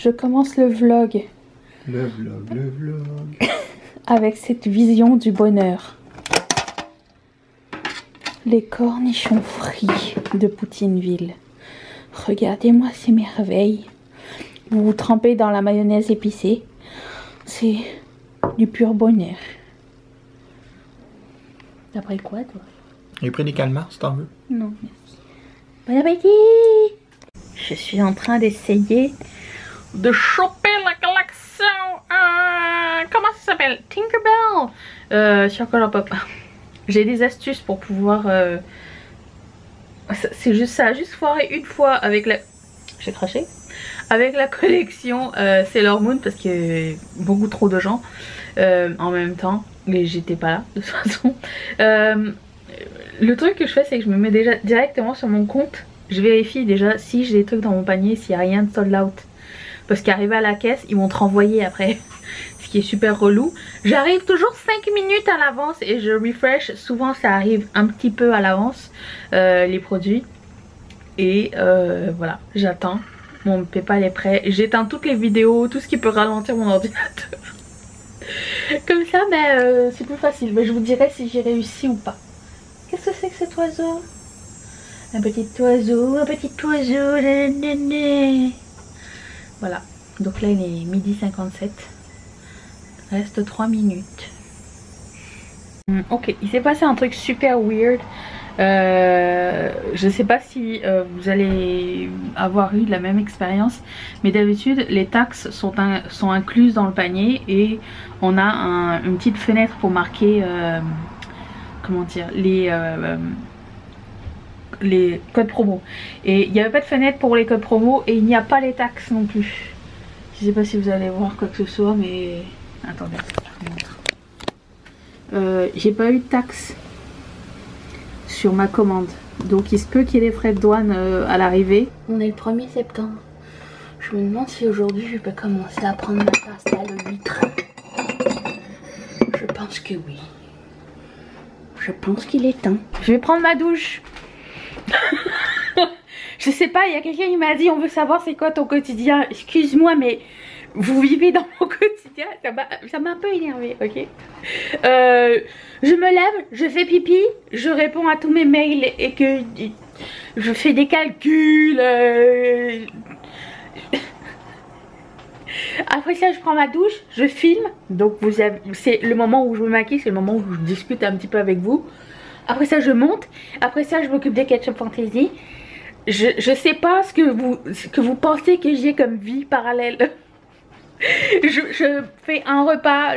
Je commence le vlog. Le vlog. Avec cette vision du bonheur. Les cornichons frits de Poutineville. Regardez-moi ces merveilles. Vous vous trempez dans la mayonnaise épicée. C'est du pur bonheur. T'as pris quoi, toi? J'ai pris des calmars, si t'en veux. Non, merci. Bon appétit! Je suis en train d'essayer de choper la collection. Comment ça s'appelle? Tinkerbell. Chocolat Pop. J'ai des astuces pour pouvoir. C'est juste ça. Juste foiré une fois avec la. J'ai craché. Avec la collection Sailor Moon parce que beaucoup trop de gens en même temps. Et j'étais pas là de toute façon. Le truc que je fais, c'est que je me mets déjà directement sur mon compte. Je vérifie déjà si j'ai des trucs dans mon panier, s'il n'y a rien de sold out. Parce qu'arrivé à la caisse, ils vont te renvoyer après. Ce qui est super relou. J'arrive toujours 5 minutes à l'avance et je refresh. Souvent ça arrive un petit peu à l'avance les produits. Et voilà, j'attends. Mon PayPal est prêt. J'éteins toutes les vidéos, tout ce qui peut ralentir mon ordinateur. Comme ça, c'est plus facile. Mais je vous dirai si j'ai réussi ou pas. Qu'est-ce que c'est que cet oiseau? Un petit oiseau, un petit oiseau. Voilà. Donc là, il est 12h57. Reste 3 minutes. Ok, il s'est passé un truc super weird. Je sais pas si vous allez avoir eu la même expérience, mais d'habitude les taxes sont incluses dans le panier et on a une petite fenêtre pour marquer comment dire, les codes promo. Et il n'y avait pas de fenêtre pour les codes promo et il n'y a pas les taxes non plus. Je sais pas si vous allez voir quoi que ce soit, mais attendez, je vous montre. J'ai pas eu de taxes sur ma commande, donc il se peut qu'il y ait des frais de douane à l'arrivée. On est le 1er septembre. Je me demande si aujourd'hui je peux commencer à prendre ma tasse là, le litre. Je pense que oui. Je pense qu'il est temps. Je vais prendre ma douche. Je sais pas, il y a quelqu'un qui m'a dit on veut savoir c'est quoi ton quotidien. Excuse-moi, mais vous vivez dans mon quotidien. Ça m'a un peu énervé, ok. Je me lève, je fais pipi, je réponds à tous mes mails et que je fais des calculs. Après ça, je prends ma douche, je filme. Donc c'est le moment où je me maquille, c'est le moment où je discute un petit peu avec vous. Après ça, je monte. Après ça, je m'occupe des Ketchup Fantasy. Je sais pas ce que vous pensez que j'ai comme vie parallèle. Je fais un repas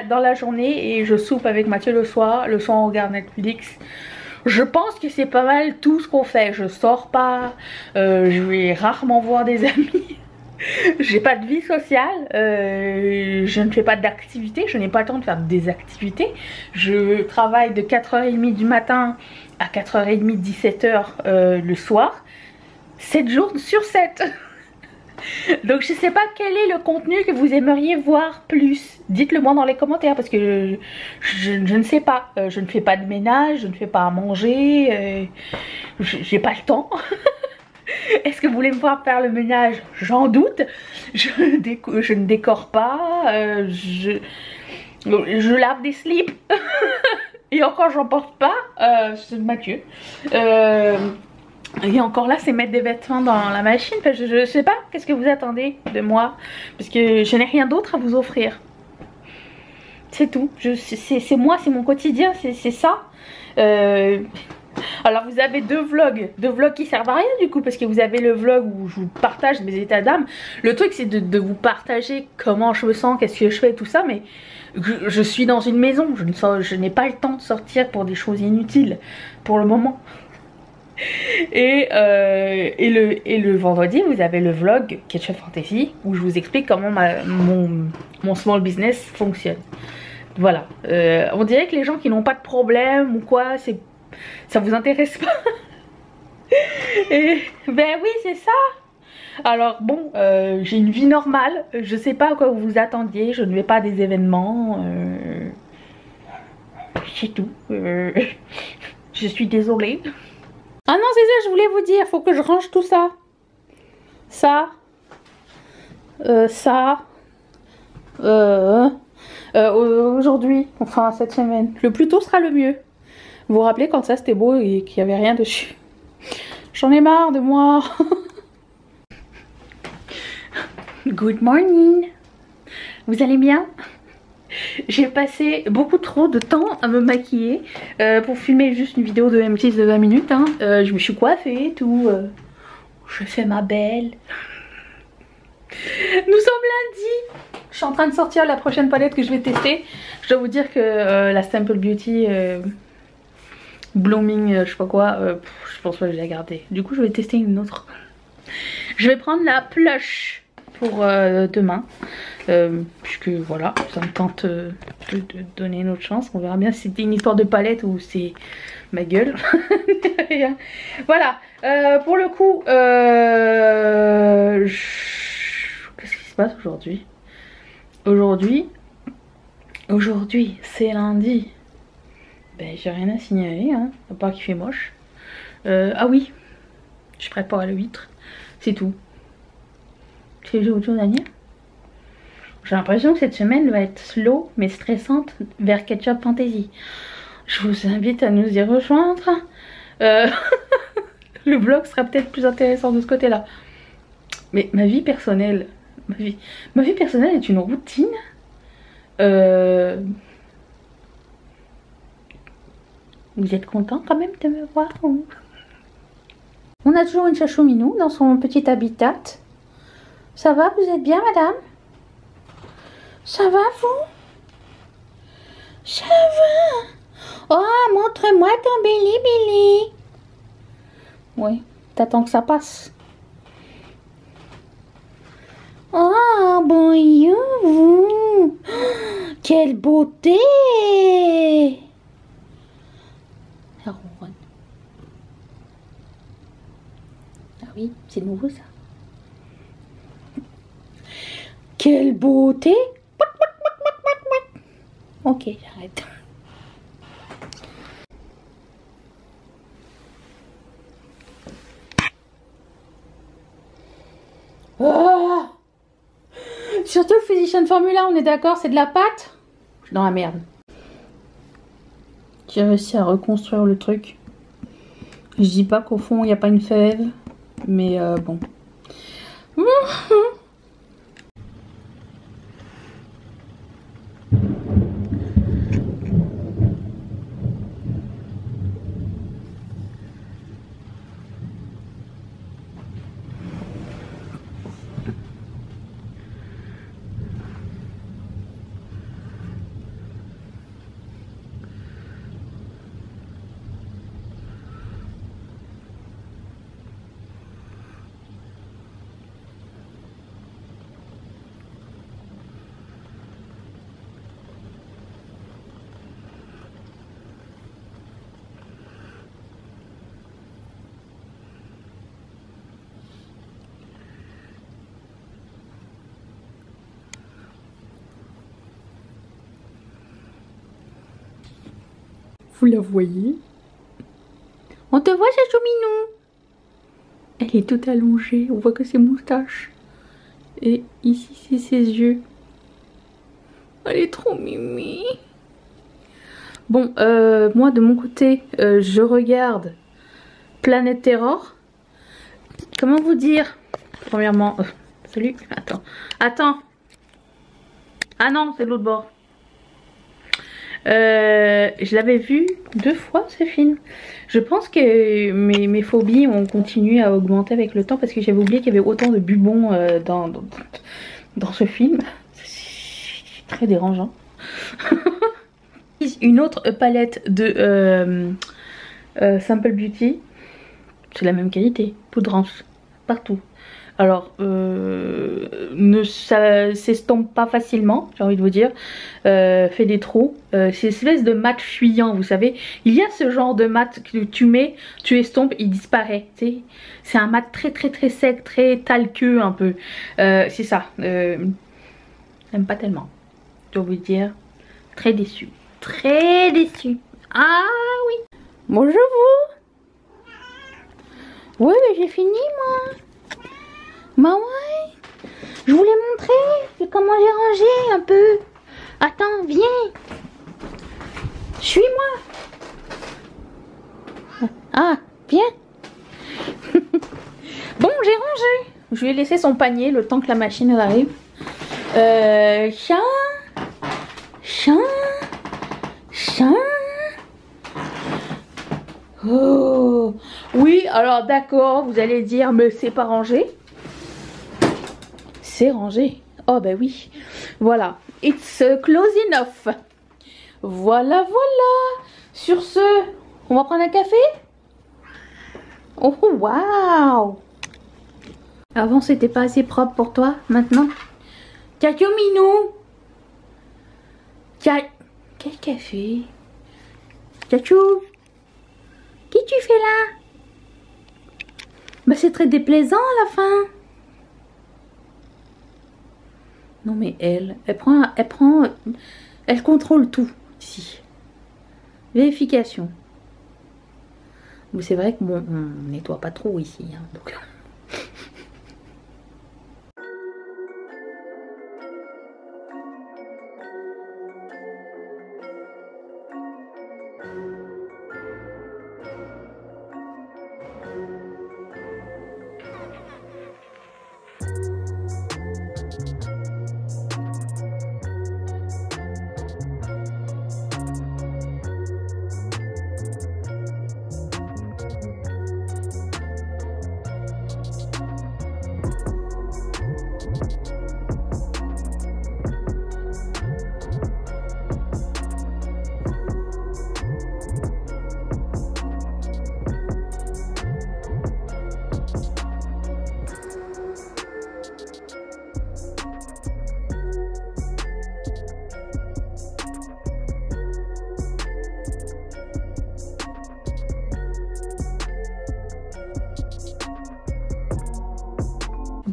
dans la journée et je soupe avec Mathieu le soir. Le soir on regarde Netflix. Je pense que c'est pas mal tout ce qu'on fait. Je sors pas, je vais rarement voir des amis. J'ai pas de vie sociale, je ne fais pas d'activité, je n'ai pas le temps de faire des activités. Je travaille de 4h30 du matin à 4h30, 17h le soir, 7 jours sur 7. Donc je sais pas quel est le contenu que vous aimeriez voir plus. Dites-le moi dans les commentaires parce que je ne sais pas. Je ne fais pas de ménage, je ne fais pas à manger, j'ai pas le temps. Est-ce que vous voulez me voir faire le ménage? J'en doute. Je ne décore pas. Je lave des slips. Et encore j'en porte pas. C'est Mathieu. Et encore là, c'est mettre des vêtements dans la machine. Enfin, je sais pas, qu'est-ce que vous attendez de moi? Parce que je n'ai rien d'autre à vous offrir. C'est tout. C'est moi, c'est mon quotidien, c'est ça. Alors vous avez deux vlogs qui servent à rien du coup. Parce que vous avez le vlog où je vous partage mes états d'âme. Le truc c'est de vous partager comment je me sens, qu'est-ce que je fais, tout ça. Mais je suis dans une maison, je n'ai pas le temps de sortir pour des choses inutiles pour le moment. Et le vendredi vous avez le vlog Ketchup Fantasy où je vous explique comment mon small business fonctionne. Voilà, on dirait que les gens qui n'ont pas de problème ou quoi, ça vous intéresse pas. Et ben oui, c'est ça. Alors bon, j'ai une vie normale, je sais pas à quoi vous vous attendiez, je ne vais pas à des événements, c'est tout. Je suis désolée. Ah non, c'est ça, je voulais vous dire, faut que je range tout ça. Ça, ça, aujourd'hui, enfin cette semaine. Le plus tôt sera le mieux. Vous vous rappelez quand ça c'était beau et qu'il n'y avait rien dessus? J'en ai marre de moi. Good morning. Vous allez bien? J'ai passé beaucoup trop de temps à me maquiller pour filmer juste une vidéo de M6 de 20 minutes. Hein. Je me suis coiffée et tout. Je fais ma belle. Nous sommes lundi. Je suis en train de sortir la prochaine palette que je vais tester. Je dois vous dire que la Simple Beauty Blooming, je sais pas quoi, je pense pas que je l'ai gardée. Du coup, je vais tester une autre. Je vais prendre la Plush pour demain. Puisque voilà, ça me tente de donner une autre chance. On verra bien si c'était une histoire de palette ou c'est ma gueule. Voilà, pour le coup, qu'est-ce qui se passe aujourd'hui? Aujourd'hui, c'est lundi. Ben, j'ai rien à signaler, hein, à part qu'il fait moche. Ah oui, je prépare le huître, c'est tout. J'ai autre chose à dire. J'ai l'impression que cette semaine va être slow mais stressante vers Ketchup Fantasy. Je vous invite à nous y rejoindre. Le vlog sera peut-être plus intéressant de ce côté-là. Mais ma vie personnelle, ma vie personnelle est une routine. Vous êtes content quand même de me voir ou... On a toujours une chachou-minou dans son petit habitat. Ça va, vous êtes bien, madame? Ça va, vous? Ça va? Oh, montre-moi ton Billy. Oui, t'attends que ça passe. Oh, bonjour, vous. Quelle beauté! Ça ronronne. Ah oui, c'est nouveau ça. Quelle beauté! Ok, j'arrête. Oh, surtout Physician Formula, on est d'accord, c'est de la pâte? Je suis dans la merde. J'ai réussi à reconstruire le truc. Je dis pas qu'au fond il n'y a pas une fève, mais bon. Vous la voyez? On te voit, Chachou Minou? Elle est toute allongée, on voit que ses moustaches. Et ici, c'est ses yeux. Elle est trop mimi. Bon, moi de mon côté, je regarde Planète Terror. Comment vous dire? Premièrement, salut, attends. Ah non, c'est de l'autre bord. Je l'avais vu 2 fois ce film. Je pense que mes phobies ont continué à augmenter avec le temps parce que j'avais oublié qu'il y avait autant de bubons dans ce film. C'est très dérangeant. Une autre palette de Simple Beauty. C'est la même qualité, poudrance partout. Alors, ça s'estompe pas facilement, j'ai envie de vous dire. Fait des trous. C'est une espèce de mat fuyant, vous savez. Il y a ce genre de mat que tu mets, tu estompes, il disparaît. C'est un mat très sec, très talqueux un peu. C'est ça. J'aime pas tellement. Je dois vous dire, très déçue. Très déçue. Ah oui. Bonjour vous. Oui, mais j'ai fini moi. Bah ouais. Je voulais montrer comment j'ai rangé un peu. Attends, viens. Suis-moi. Ah, viens. Bon, j'ai rangé. Je lui ai laissé son panier le temps que la machine elle arrive. Chat. Oh. Oui, alors d'accord, vous allez dire, mais c'est pas rangé. C'est rangé. Oh ben oui. Voilà. It's close enough. Voilà, voilà. Sur ce, on va prendre un café? Oh, waouh. Avant, c'était pas assez propre pour toi. Maintenant. Tchao, Minou. Quel café? Tchao. Qu'est-ce que tu fais là? Bah, c'est très déplaisant à la fin. Non mais elle contrôle tout ici. Vérification. Mais c'est vrai que bon, on nettoie pas trop ici, hein, donc.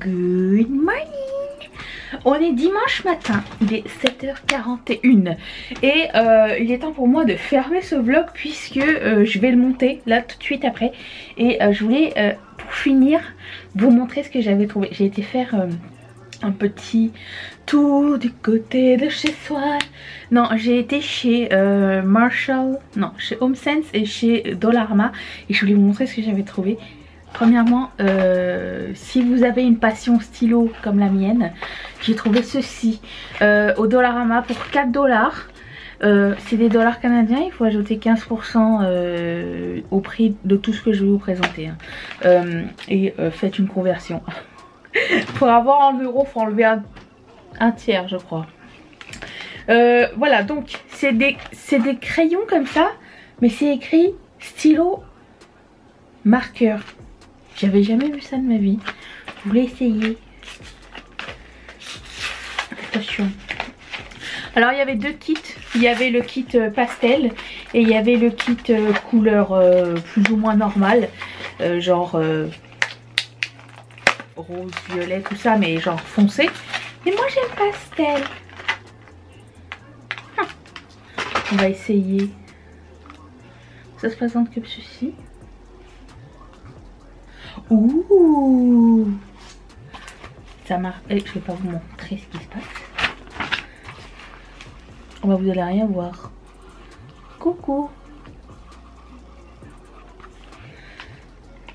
Good morning. On est dimanche matin, il est 7h41 et il est temps pour moi de fermer ce vlog puisque je vais le monter là tout de suite après. Et je voulais pour finir vous montrer ce que j'avais trouvé. J'ai été faire un petit tour du côté de chez soi. Non, j'ai été chez Marshall, non, chez HomeSense et chez Dollarama et je voulais vous montrer ce que j'avais trouvé. Premièrement, si vous avez une passion stylo comme la mienne, j'ai trouvé ceci au Dollarama pour 4 $. C'est des dollars canadiens, il faut ajouter 15% au prix de tout ce que je vais vous présenter. Hein. Faites une conversion. Pour avoir en euros, il faut enlever un tiers, je crois. Voilà, donc c'est des crayons comme ça, mais c'est écrit stylo marqueur. J'avais jamais vu ça de ma vie. Je voulais essayer. Attention. Alors il y avait deux kits. Il y avait le kit pastel et il y avait le kit couleur plus ou moins normale. Genre rose, violet, tout ça, mais genre foncé. Mais moi j'aime pastel. On va essayer. Ça se présente comme ceci. Ouh, ça marche. Je vais pas vous montrer ce qui se passe. Vous allez rien voir. Coucou.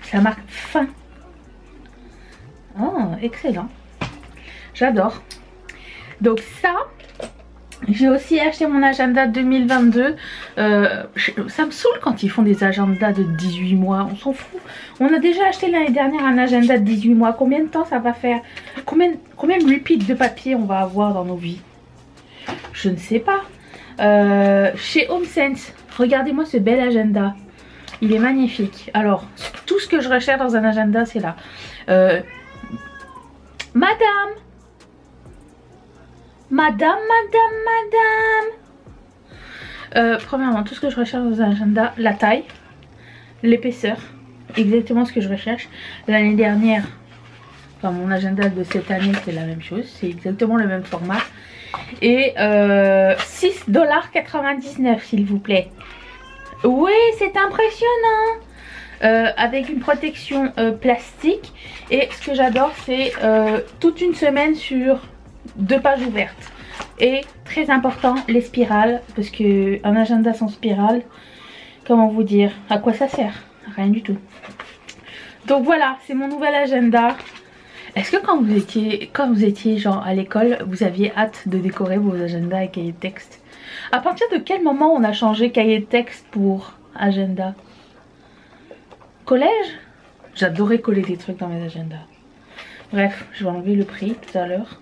Ça marque fin. Oh, excellent. J'adore. Donc ça. J'ai aussi acheté mon agenda 2022. Ça me saoule quand ils font des agendas de 18 mois. On s'en fout. On a déjà acheté l'année dernière un agenda de 18 mois. Combien de temps ça va faire? Combien de repeats de papier on va avoir dans nos vies? Je ne sais pas. Chez HomeSense, regardez-moi ce bel agenda. Il est magnifique. Alors, tout ce que je recherche dans un agenda, c'est là. Madame. Premièrement, tout ce que je recherche dans un agenda, la taille, l'épaisseur, exactement ce que je recherche. L'année dernière, enfin mon agenda de cette année, c'est la même chose, c'est exactement le même format. Et 6,99 $ s'il vous plaît. Oui, c'est impressionnant. avec une protection plastique. Et ce que j'adore, c'est toute une semaine sur 2 pages ouvertes. Et très important, les spirales, parce que un agenda sans spirale, comment vous dire, à quoi ça sert? Rien du tout. Donc voilà, c'est mon nouvel agenda. Est-ce que quand vous étiez genre à l'école, vous aviez hâte de décorer vos agendas et cahiers de texte? À partir de quel moment on a changé cahier de texte pour agenda? Collège? J'adorais coller des trucs dans mes agendas. Bref, je vais enlever le prix tout à l'heure.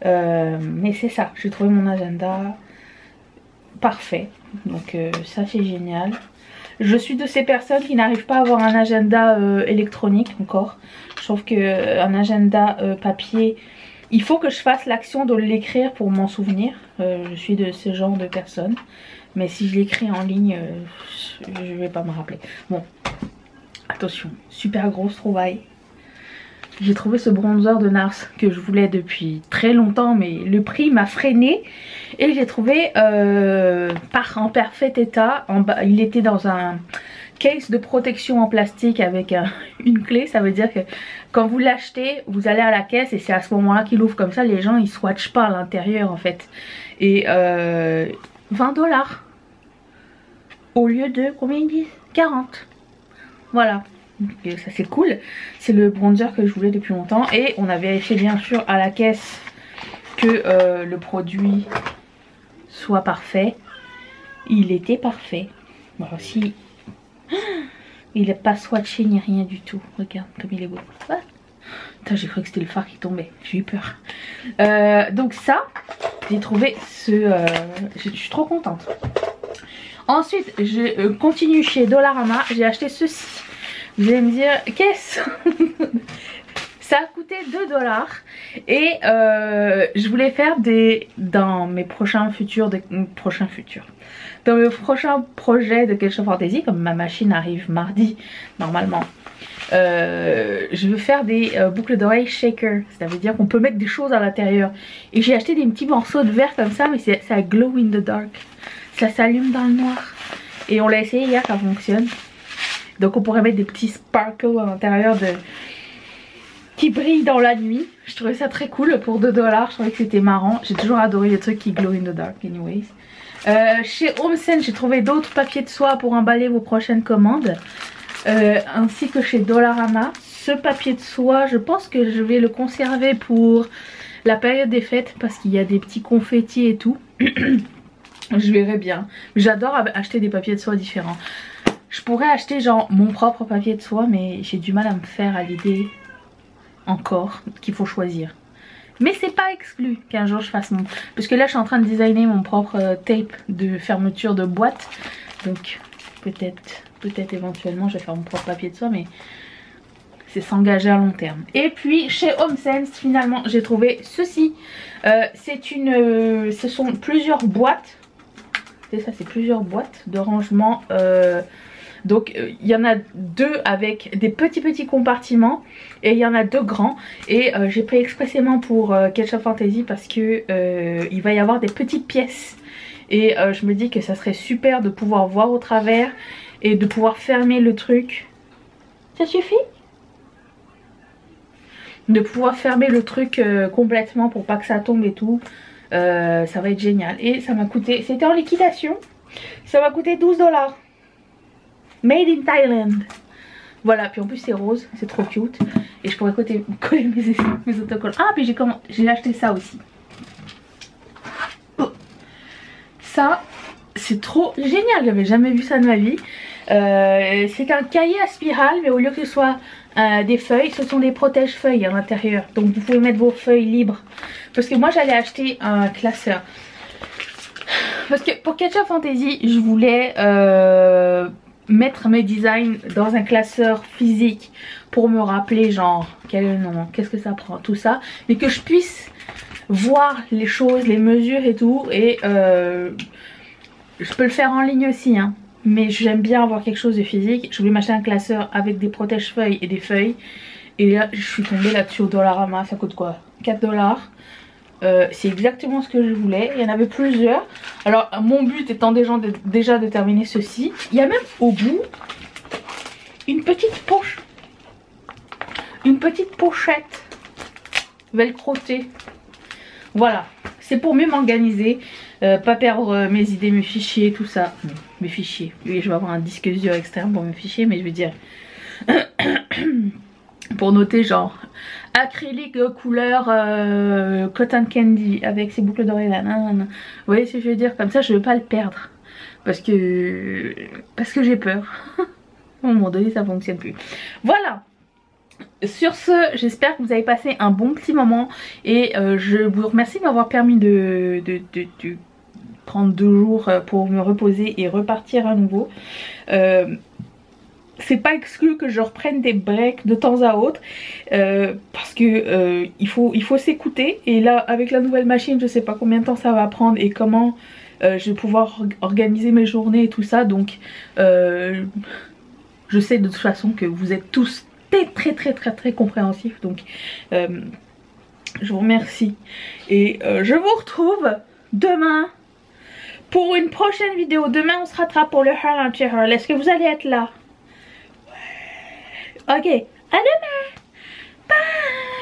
Mais c'est ça, j'ai trouvé mon agenda parfait. Donc ça c'est génial. Je suis de ces personnes qui n'arrivent pas à avoir un agenda électronique encore. Je trouve qu'un agenda papier, il faut que je fasse l'action de l'écrire pour m'en souvenir. Je suis de ce genre de personne. Mais si je l'écris en ligne, je vais pas me rappeler. Bon, attention, super grosse trouvaille. J'ai trouvé ce bronzer de NARS que je voulais depuis très longtemps, mais le prix m'a freiné. Et j'ai trouvé en parfait état. Il était dans un case de protection en plastique avec une clé. Ça veut dire que quand vous l'achetez, vous allez à la caisse et c'est à ce moment là qu'il ouvre comme ça. Les gens ils swatchent pas à l'intérieur en fait. Et 20 $. Au lieu de combien ils disent? 40. Voilà. Et ça c'est cool. C'est le bronzer que je voulais depuis longtemps. Et on a vérifié bien sûr à la caisse que le produit soit parfait. Il était parfait. Bon, si il n'est pas swatché ni rien du tout. Regarde comme il est beau. Ah. Putain, j'ai cru que c'était le phare qui tombait. J'ai eu peur. Donc ça, j'ai trouvé ce... je suis trop contente. Ensuite, je continue chez Dollarama. J'ai acheté ceci. Vous allez me dire, qu'est-ce? Ça a coûté 2 $. Et je voulais faire dans mes prochains projets de Ketchup Fantasy, comme ma machine arrive mardi normalement. Je veux faire des boucles d'oreilles shaker. Ça veut dire qu'on peut mettre des choses à l'intérieur. Et j'ai acheté des petits morceaux de verre comme ça, mais ça glow in the dark. Ça s'allume dans le noir. Et on l'a essayé hier, ça fonctionne. Donc on pourrait mettre des petits sparkles à l'intérieur qui brillent dans la nuit. Je trouvais ça très cool pour 2 $. Je trouvais que c'était marrant. J'ai toujours adoré les trucs qui glow in the dark anyways. Chez HomeSense, j'ai trouvé d'autres papiers de soie pour emballer vos prochaines commandes. Ainsi que chez Dollarama. Ce papier de soie, je pense que je vais le conserver pour la période des fêtes parce qu'il y a des petits confettis et tout. Je verrai bien. J'adore acheter des papiers de soie différents. Je pourrais acheter genre mon propre papier de soie, mais j'ai du mal à me faire à l'idée encore qu'il faut choisir. Mais c'est pas exclu qu'un jour je fasse mon... Parce que là je suis en train de designer mon propre tape de fermeture de boîte. Donc peut-être éventuellement je vais faire mon propre papier de soie, mais c'est s'engager à long terme. Et puis chez HomeSense finalement j'ai trouvé ceci. Ce sont plusieurs boîtes. C'est ça, c'est plusieurs boîtes de rangement. Donc il y en a 2 avec des petits compartiments et il y en a 2 grands. Et j'ai pris expressément pour Ketchup Fantasy parce que il va y avoir des petites pièces. Et je me dis que ça serait super de pouvoir voir au travers et de pouvoir fermer le truc. Ça suffit? De pouvoir fermer le truc complètement pour pas que ça tombe et tout. Ça va être génial. Et ça m'a coûté, c'était en liquidation, ça m'a coûté 12 $. Made in Thailand. Voilà, puis en plus c'est rose, c'est trop cute. Et je pourrais coller mes autocollants. Ah, puis j'ai acheté ça aussi. Ça, c'est trop génial, j'avais jamais vu ça de ma vie. C'est un cahier à spirale, mais au lieu que ce soit des feuilles, ce sont des protège-feuilles à l'intérieur. Donc vous pouvez mettre vos feuilles libres. Parce que moi j'allais acheter un classeur. Parce que pour Ketchup Fantasy, je voulais mettre mes designs dans un classeur physique pour me rappeler genre quel est le nom, qu'est-ce que ça prend, tout ça. Mais que je puisse voir les choses, les mesures et tout. Et je peux le faire en ligne aussi hein. Mais j'aime bien avoir quelque chose de physique. Je voulais m'acheter un classeur avec des protège-feuilles et des feuilles. Et là je suis tombée là-dessus au Dollarama. Ça coûte quoi? 4 $. C'est exactement ce que je voulais. Il y en avait plusieurs. Alors mon but étant déjà de terminer ceci. Il y a même au bout une petite poche. Une petite pochette velcrotée. Voilà, c'est pour mieux m'organiser, pas perdre mes idées, mes fichiers, tout ça. Mes fichiers, oui, je vais avoir un disque dur externe pour mes fichiers, mais je veux dire pour noter genre acrylique couleur cotton candy avec ses boucles d'oreilles là. Vous voyez ce que je veux dire, comme ça je veux pas le perdre parce que j'ai peur. À un moment donné ça fonctionne plus. Voilà. Sur ce, j'espère que vous avez passé un bon petit moment et je vous remercie de m'avoir permis de prendre 2 jours pour me reposer et repartir à nouveau. C'est pas exclu que je reprenne des breaks de temps à autre parce que il faut s'écouter, et là avec la nouvelle machine je sais pas combien de temps ça va prendre et comment je vais pouvoir organiser mes journées et tout ça, donc je sais de toute façon que vous êtes tous très compréhensif, donc je vous remercie et je vous retrouve demain pour une prochaine vidéo. Demain on se rattrape pour le Harlem Channel. Est-ce que vous allez être là? Ok, à demain. Bye.